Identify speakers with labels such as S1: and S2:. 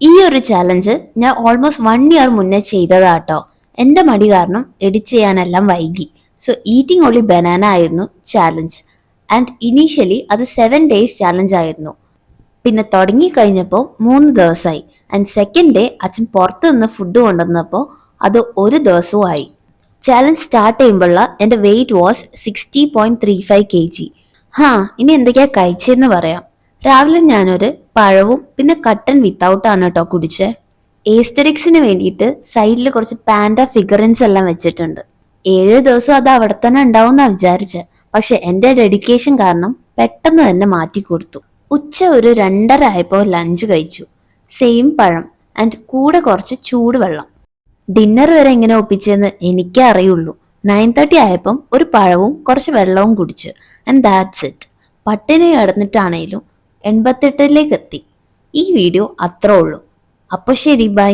S1: ഈ ഒരു ചാലഞ്ച് ഞാൻ ഓൾമോസ്റ്റ് 1 ഇയർ മുന്നേ ചെയ്തതാട്ടോ. എന്റെ മടി കാരണം എഡിറ്റ് ചെയ്യാനെല്ലാം വൈകി. സോ ഈറ്റിംഗ് ഓൺലി ബനാന ആയിരുന്നു ചാലഞ്ച്. ആൻഡ് ഇനീഷ്യലി അത് 7 days ചാലഞ്ച് ആയിരുന്നു. പിന്നെ തുടങ്ങി കഴിഞ്ഞപ്പോൾ 3 ദിവസമായി. ആൻഡ് സെക്കൻഡ് ഡേ അച്ഛൻ പുറത്ത് നിന്ന് ഫുഡ് കൊണ്ടുവന്നപ്പോൾ അത് ഒരു ദിവസവും ആയി. ചാലഞ്ച് സ്റ്റാർട്ട് ചെയ്യുമ്പോഴുള്ള എന്റെ വെയിറ്റ് വാസ് 60.35 kg. ഇനി എന്തൊക്കെയാ കഴിച്ചെന്ന് പറയാം. രാവിലെ ഞാനൊരു പഴവും പിന്നെ കട്ടൻ വിത്തൗട്ട് ആണ് കേട്ടോ കുടിച്ചേ. ഏസ്റ്ററിക്സിന് വേണ്ടിയിട്ട് സൈഡിൽ കുറച്ച് പാൻഡ ഫിഗറിൻസ് എല്ലാം വെച്ചിട്ടുണ്ട്. 7 ദിവസം അത് അവിടെ തന്നെ ഉണ്ടാവും വിചാരിച്ചെ. പക്ഷെ എന്റെ ഡെഡിക്കേഷൻ കാരണം പെട്ടെന്ന് തന്നെ മാറ്റി കൊടുത്തു. ഉച്ച ഒരു 2:30 ആയപ്പോൾ ലഞ്ച് കഴിച്ചു. സെയിം പഴം ആൻഡ് കൂടെ കുറച്ച് ചൂടുവെള്ളം. ഡിന്നർ വരെ എങ്ങനെ ഒപ്പിച്ചെന്ന് എനിക്കേ അറിയുള്ളൂ. 9:30 ആയപ്പം ഒരു പഴവും കുറച്ച് വെള്ളവും കുടിച്ചു. And that's it. പട്ടിണി കിടന്നിട്ടാണേലും 88ലേക്ക് എത്തി. ഈ വീഡിയോ അത്രേ ഉള്ളൂ. അപ്പോൾ ശരി, ബൈ.